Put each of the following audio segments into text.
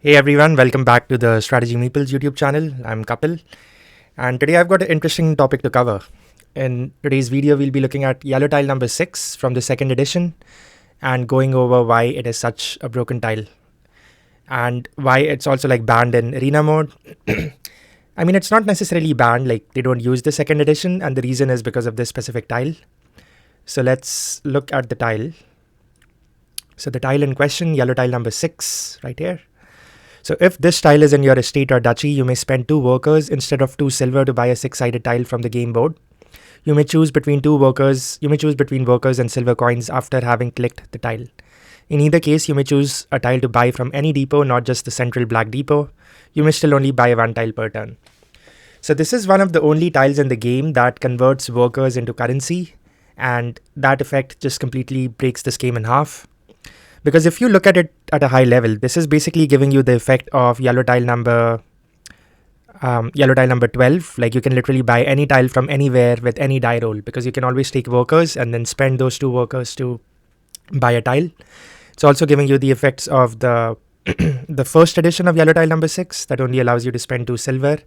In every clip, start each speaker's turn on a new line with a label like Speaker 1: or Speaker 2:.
Speaker 1: Hey everyone, welcome back to the Strategy Meeples YouTube channel. I'm Kapil, and today I've got an interesting topic to cover. In today's video, we'll be looking at yellow tile number 6 from the second edition and going over why it is such a broken tile and why it's also like banned in arena mode. I mean, it's not necessarily banned, like they don't use the second edition, and the reason is because of this specific tile. So let's look at the tile. So the tile in question, yellow tile number 6, right here. So if this tile is in your estate or duchy, you may spend 2 workers instead of 2 silver to buy a 6-sided tile from the game board. You may choose between workers and silver coins after having clicked the tile. In either case, you may choose a tile to buy from any depot, not just the central black depot. You may still only buy 1 tile per turn. So this is one of the only tiles in the game that converts workers into currency, and that effect just completely breaks this game in half. Because if you look at it at a high level, this is basically giving you the effect of yellow tile number 12. Like you can literally buy any tile from anywhere with any die roll, because you can always take workers and then spend those 2 workers to buy a tile. It's also giving you the effects of the the first edition of yellow tile number 6 that only allows you to spend 2 silver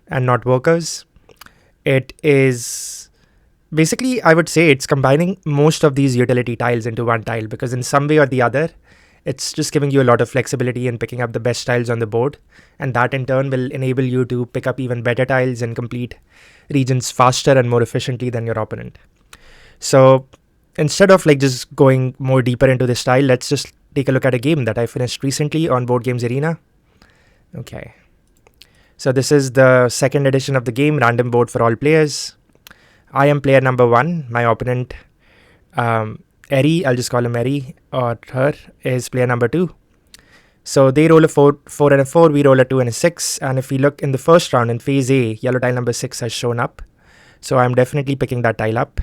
Speaker 1: and not workers. It is basically, I would say it's combining most of these utility tiles into one tile, because in some way or the other, it's just giving you a lot of flexibility in picking up the best tiles on the board. And that in turn will enable you to pick up even better tiles and complete regions faster and more efficiently than your opponent. So instead of like just going more deeper into this tile, let's just take a look at a game that I finished recently on Board Games Arena. Okay. So this is the second edition of the game, random board for all players. I am player number 1. My opponent, Eri, I'll just call him Eri or her, is player number 2. So they roll a 4 and a 4, we roll a 2 and a 6. And if we look in the first round in phase A, yellow tile number 6 has shown up. So I'm definitely picking that tile up.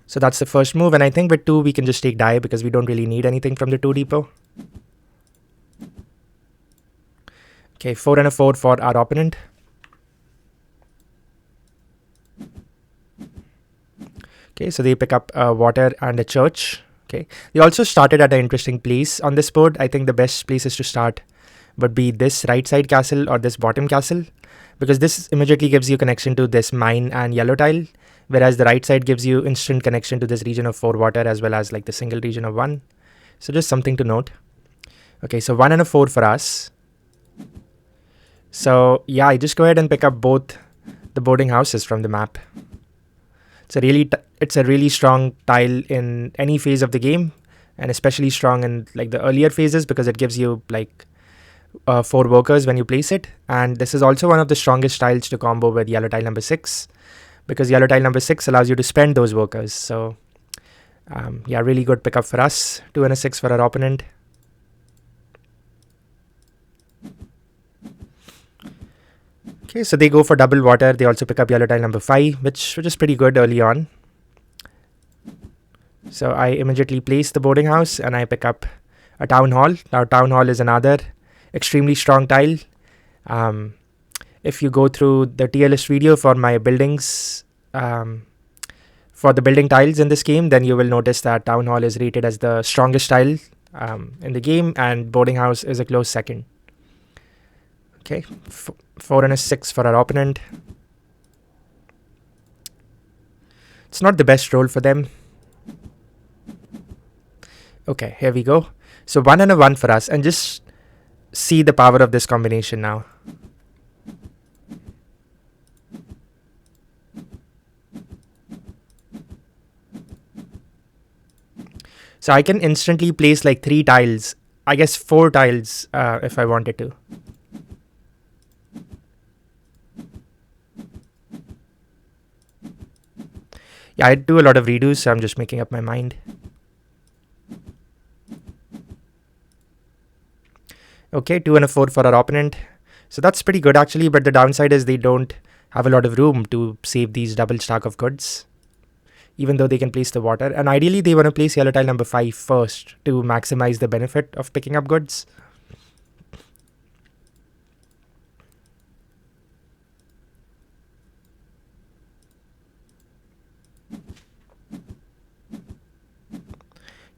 Speaker 1: So that's the first move. And I think with 2, we can just take die because we don't really need anything from the 2 depot. Okay, 4 and a 4 for our opponent. Okay, so they pick up water and a church. Okay, they also started at an interesting place on this board. I think the best places to start would be this right side castle or this bottom castle, because this immediately gives you connection to this mine and yellow tile, whereas the right side gives you instant connection to this region of 4 water as well as like the single region of 1. So just something to note. Okay, so 1 and a 4 for us. So yeah, I just go ahead and pick up both the boarding houses from the map. It's a really strong tile in any phase of the game, and especially strong in like the earlier phases because it gives you like 4 workers when you place it. And this is also one of the strongest tiles to combo with yellow tile number 6, because yellow tile number 6 allows you to spend those workers. So yeah, really good pickup for us. 2 and a 6 for our opponent. Okay, so they go for double water. They also pick up yellow tile number 5, which is pretty good early on. So I immediately place the boarding house and I pick up a town hall. Now town hall is another extremely strong tile. If you go through the tier list video for my buildings, for the building tiles in this game, then you will notice that town hall is rated as the strongest tile in the game, and boarding house is a close second. Okay, 4 and a 6 for our opponent. It's not the best roll for them. Okay, here we go. So 1 and a 1 for us, and just see the power of this combination now. So I can instantly place like 3 tiles, I guess 4 tiles if I wanted to. Yeah, I do a lot of redos, so I'm just making up my mind. Okay, 2 and a 4 for our opponent. So that's pretty good actually, but the downside is they don't have a lot of room to save these double stack of goods, even though they can place the water. And ideally, they want to place yellow tile number 5 first to maximize the benefit of picking up goods.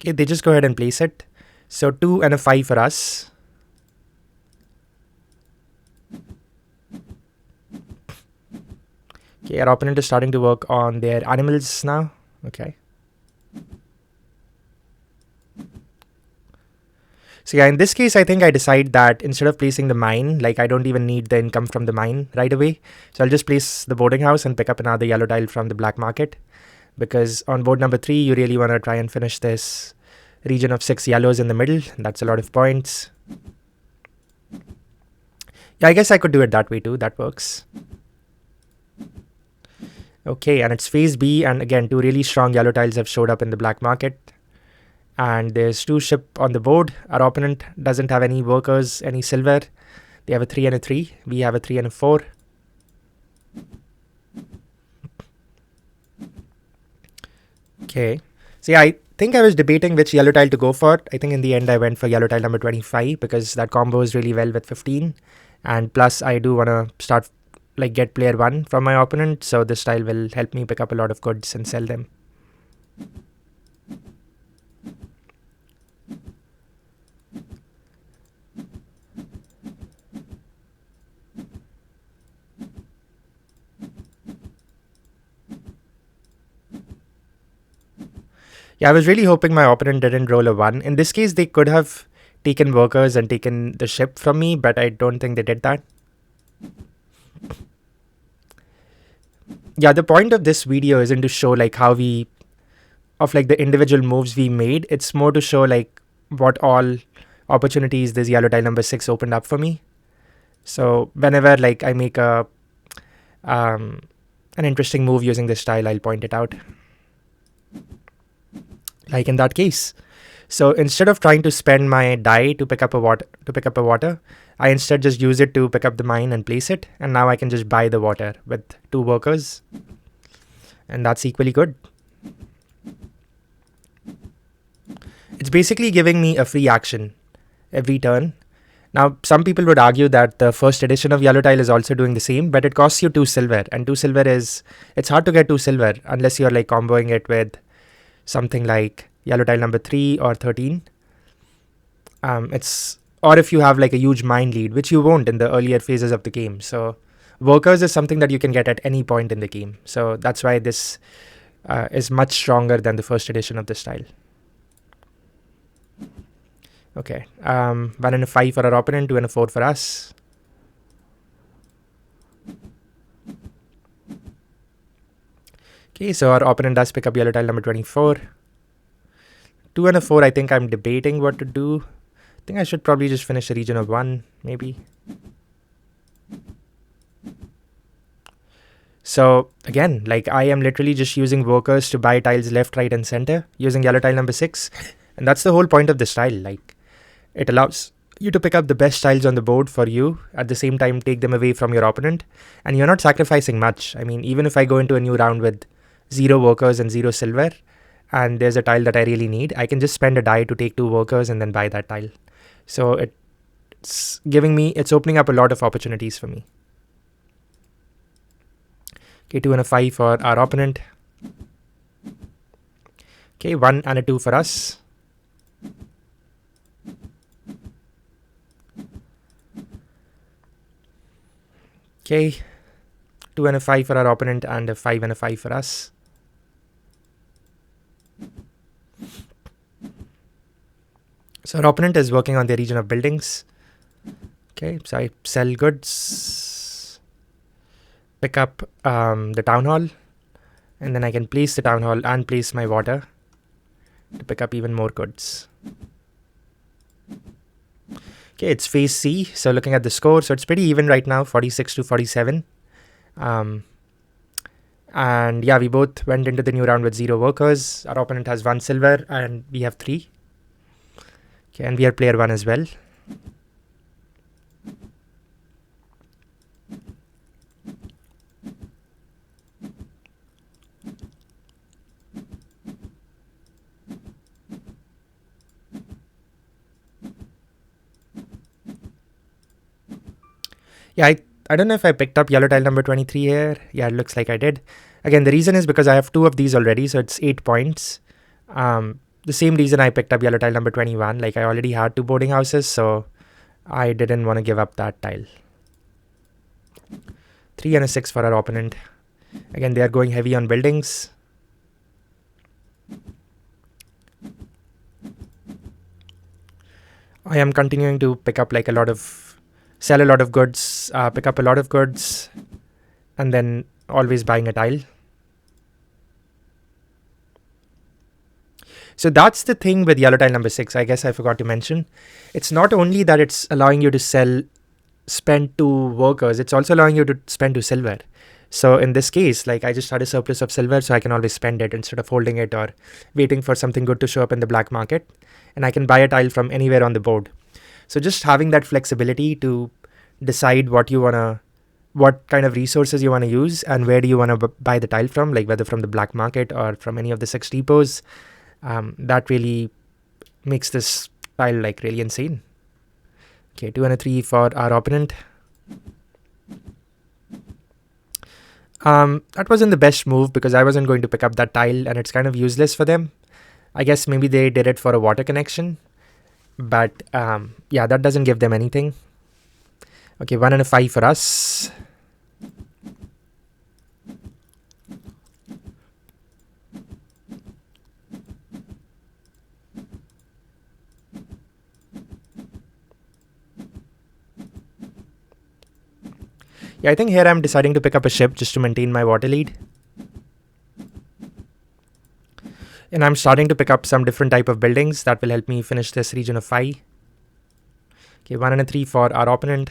Speaker 1: Okay, they just go ahead and place it. So 2 and a 5 for us. Okay, our opponent is starting to work on their animals now. Okay. So yeah, in this case, I think I decide that instead of placing the mine, like I don't even need the income from the mine right away. So I'll just place the boarding house and pick up another yellow tile from the black market. Because on board number 3, you really want to try and finish this region of 6 yellows in the middle. That's a lot of points. Yeah, I guess I could do it that way too. That works. Okay, and it's phase B, and again, 2 really strong yellow tiles have showed up in the black market. And there's 2 ship on the board. Our opponent doesn't have any workers, any silver. They have a 3 and a 3. We have a 3 and a 4. Okay. So yeah, I think I was debating which yellow tile to go for. I think in the end I went for yellow tile number 25 because that combos really well with 15. And plus I do want to start like get player 1 from my opponent. So this tile will help me pick up a lot of goods and sell them. Yeah, I was really hoping my opponent didn't roll a 1. In this case, they could have taken workers and taken the ship from me, but I don't think they did that. Yeah, the point of this video isn't to show like how of like the individual moves we made. It's more to show like what all opportunities this yellow tile number 6 opened up for me. So whenever like I make an interesting move using this tile, I'll point it out. Like in that case. So instead of trying to spend my die to pick up a water, I instead just use it to pick up the mine and place it. And now I can just buy the water with 2 workers. And that's equally good. It's basically giving me a free action every turn. Now, some people would argue that the first edition of yellow tile is also doing the same, but it costs you 2 silver. And 2 silver it's hard to get 2 silver unless you're like comboing it with something like yellow tile number 3 or 13. Or if you have like a huge mine lead, which you won't in the earlier phases of the game. So workers is something that you can get at any point in the game. So that's why this is much stronger than the first edition of this style. Okay, 1 and a 5 for our opponent, 2 and a 4 for us. Okay, so our opponent does pick up yellow tile number 24. 2 and a 4, I think I'm debating what to do. I think I should probably just finish the region of 1, maybe. So again, like I am literally just using workers to buy tiles left, right, and center using yellow tile number 6. And that's the whole point of this tile. Like it allows you to pick up the best tiles on the board for you, at the same time take them away from your opponent. And you're not sacrificing much. I mean, even if I go into a new round with 0 workers and 0 silver, and there's a tile that I really need, I can just spend a die to take 2 workers and then buy that tile. So it's opening up a lot of opportunities for me. Okay, 2 and a 5 for our opponent. Okay, 1 and a 2 for us. Okay, 2 and a 5 for our opponent and a 5 and a 5 for us. So our opponent is working on the region of buildings. Okay, so I sell goods, pick up the town hall, and then I can place the town hall and place my water to pick up even more goods. Okay, it's phase C. So looking at the score, so it's pretty even right now, 46 to 47. And yeah, we both went into the new round with 0 workers. Our opponent has 1 silver and we have 3. Okay, and we are player 1 as well. Yeah, I don't know if I picked up yellow tile number 23 here. Yeah, it looks like I did. Again, the reason is because I have 2 of these already, so it's 8 points. the same reason I picked up yellow tile number 21. Like I already had 2 boarding houses, so I didn't want to give up that tile. 3 and a 6 for our opponent. Again, they are going heavy on buildings. I am continuing to pick up like sell a lot of goods, pick up a lot of goods, and then always buying a tile. So that's the thing with yellow tile number 6. I guess I forgot to mention. It's not only that it's allowing you to spend 2 workers, it's also allowing you to spend 2 silver. So in this case, like I just had a surplus of silver, so I can always spend it instead of holding it or waiting for something good to show up in the black market. And I can buy a tile from anywhere on the board. So just having that flexibility to decide what kind of resources you want to use and where do you want to buy the tile from, like whether from the black market or from any of the 6 depots, that really makes this tile like really insane. Okay, 2 and a 3 for our opponent. That wasn't the best move because I wasn't going to pick up that tile and it's kind of useless for them. I guess maybe they did it for a water connection, but yeah, that doesn't give them anything. Okay, 1 and a 5 for us. Yeah, I think here I'm deciding to pick up a ship just to maintain my water lead. And I'm starting to pick up some different type of buildings that will help me finish this region of 5. Okay, 1 and a 3 for our opponent.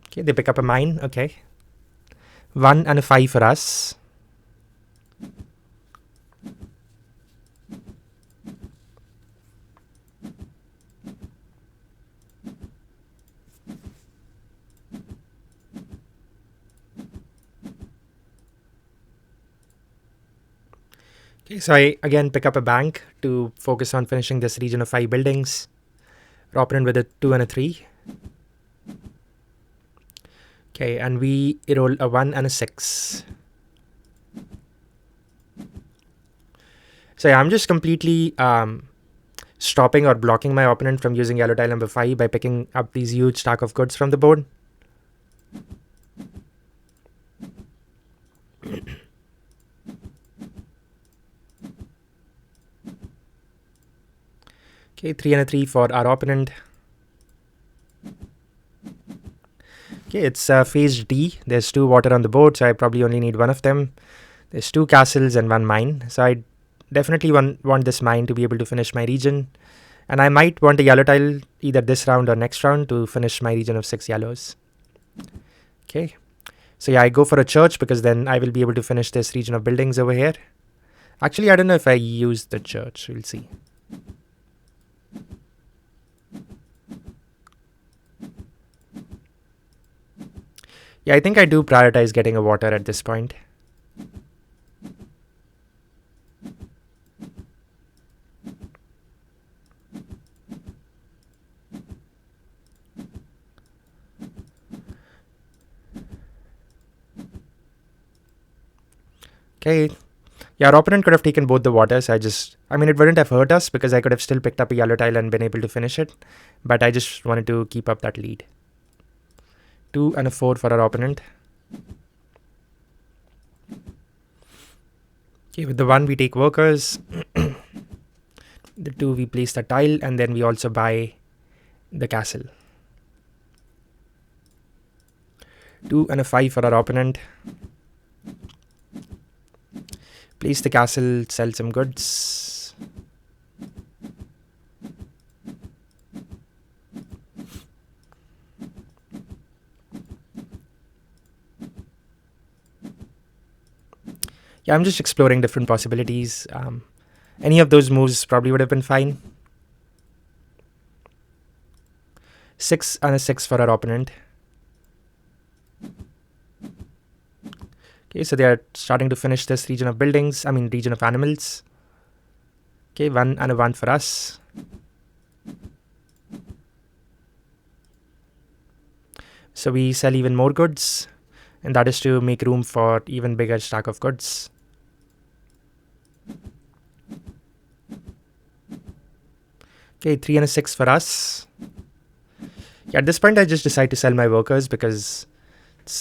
Speaker 1: Okay, they pick up a mine. Okay. 1 and a 5 for us. Okay, so I again pick up a bank to focus on finishing this region of 5 buildings. Our opponent with a 2 and a 3. Okay, and we roll a 1 and a 6. So yeah, I'm just completely stopping or blocking my opponent from using yellow tile number 5 by picking up these huge stack of goods from the board. Okay, 3 and a 3 for our opponent. Okay, it's phase D. There's 2 water on the board, so I probably only need 1 of them. There's 2 castles and 1 mine. So I definitely want this mine to be able to finish my region. And I might want a yellow tile either this round or next round to finish my region of 6 yellows. Okay, so yeah, I go for a church because then I will be able to finish this region of buildings over here. Actually, I don't know if I use the church. We'll see. Yeah, I think I do prioritize getting a water at this point. Okay. Yeah, our opponent could have taken both the waters. I mean, it wouldn't have hurt us because I could have still picked up a yellow tile and been able to finish it. But I just wanted to keep up that lead. 2 and a 4 for our opponent. Okay, with the 1 we take workers. The 2 we place the tile and then we also buy the castle. 2 and a 5 for our opponent. Place the castle, sell some goods. Yeah, I'm just exploring different possibilities. Any of those moves probably would have been fine. 6 and a 6 for our opponent. Okay, so they are starting to finish this region of buildings. I mean, region of animals. Okay, 1 and a 1 for us. So we sell even more goods, and that is to make room for even bigger stack of goods. Okay, 3 and a 6 for us. Yeah, at this point, I just decide to sell my workers because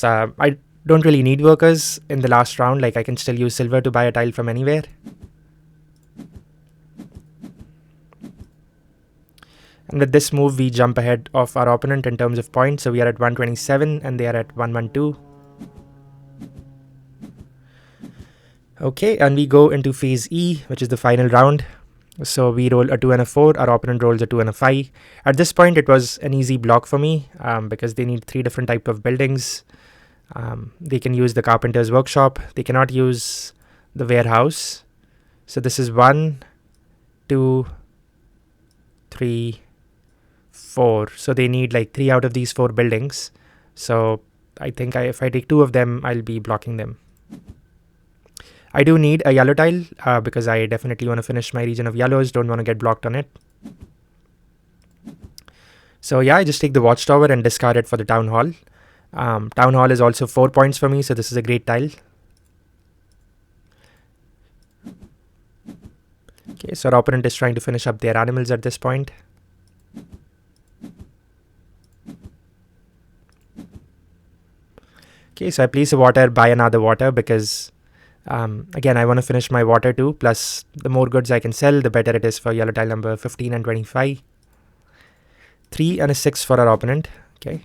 Speaker 1: I don't really need workers in the last round. Like, I can still use silver to buy a tile from anywhere. And with this move, we jump ahead of our opponent in terms of points. So we are at 127 and they are at 112. Okay, and we go into phase E, which is the final round. So we roll a 2 and a 4. Our opponent rolls a 2 and a 5. At this point, it was an easy block for me because they need 3 different types of buildings. They can use the carpenter's workshop. They cannot use the warehouse. So this is 1, 2, 3, 4. So they need like 3 out of these 4 buildings. So I think if I take 2 of them, I'll be blocking them. I do need a yellow tile because I definitely want to finish my region of yellows. Don't want to get blocked on it. So yeah, I just take the watchtower and discard it for the town hall. Town hall is also 4 points for me, so this is a great tile. Okay, so our opponent is trying to finish up their animals at this point. Okay, so I place a water, buy another water because again, I want to finish my water too. Plus, the more goods I can sell, the better it is for yellow tile number 15 and 25. 3 and a 6 for our opponent. Okay.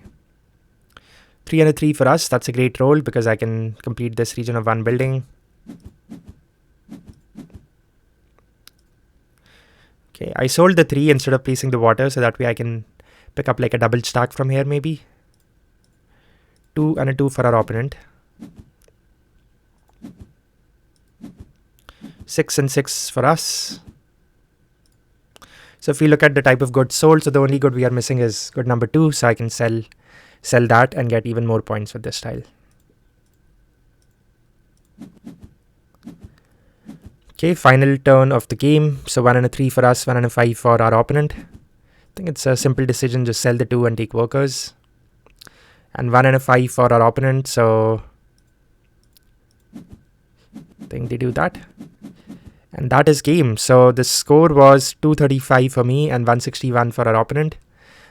Speaker 1: 3 and a 3 for us. That's a great roll because I can complete this region of 1 building. Okay, I sold the 3 instead of placing the water, so that way I can pick up like a double stack from here maybe. 2 and a 2 for our opponent. 6 and 6 for us. So if we look at the type of goods sold, so the only good we are missing is good number 2, so I can sell that and get even more points with this tile. Okay, final turn of the game. So 1 and a 3 for us, 1 and a 5 for our opponent. I think it's a simple decision, just sell the 2 and take workers. And 1 and a 5 for our opponent, so I think they do that. And that is game. So the score was 235 for me and 161 for our opponent.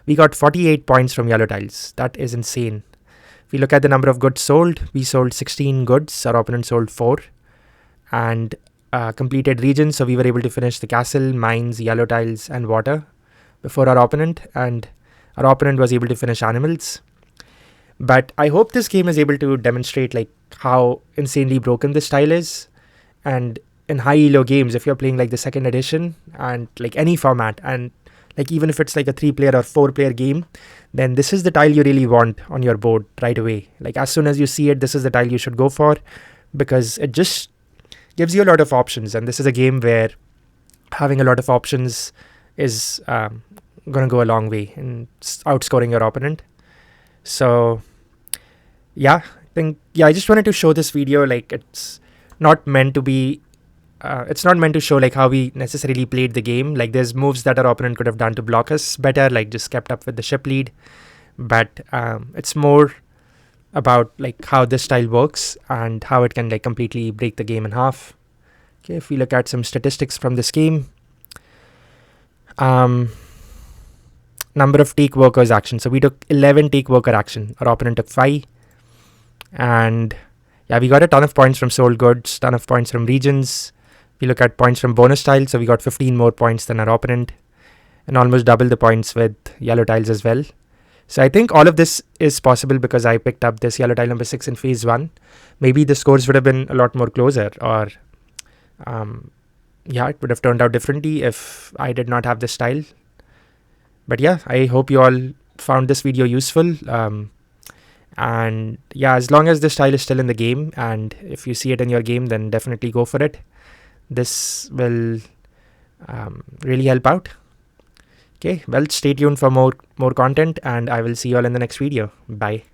Speaker 1: We got 48 points from yellow tiles. That is insane. If we look at the number of goods sold, we sold 16 goods. Our opponent sold 4. And completed regions. So we were able to finish the castle, mines, yellow tiles, and water before our opponent. And our opponent was able to finish animals. But I hope this game is able to demonstrate like how insanely broken this tile is. And in high elo games, if you're playing like the second edition and like any format, and like even if it's like a 3-player or 4-player game, then this is the tile you really want on your board right away. Like as soon as you see it, this is the tile you should go for because it just gives you a lot of options. And this is a game where having a lot of options is going to go a long way in outscoring your opponent. So yeah, I just wanted to show this video. Like it's not meant to be it's not meant to show like how we necessarily played the game. Like there's moves that our opponent could have done to block us better, like just kept up with the ship lead. But it's more about like how this style works and how it can like completely break the game in half. Okay, if we look at some statistics from this game, number of take workers action. So we took 11 take worker action. Our opponent took 5. And yeah, we got a ton of points from sold goods, ton of points from regions. We look at points from bonus tiles. So we got 15 more points than our opponent and almost double the points with yellow tiles as well. So I think all of this is possible because I picked up this yellow tile number 6 in phase 1. Maybe the scores would have been a lot more closer, or yeah, it would have turned out differently if I did not have this tile. But yeah, I hope you all found this video useful. And yeah, as long as this tile is still in the game and if you see it in your game, then definitely go for it. This will really help out. Okay, well, stay tuned for more content and I will see you all in the next video. Bye.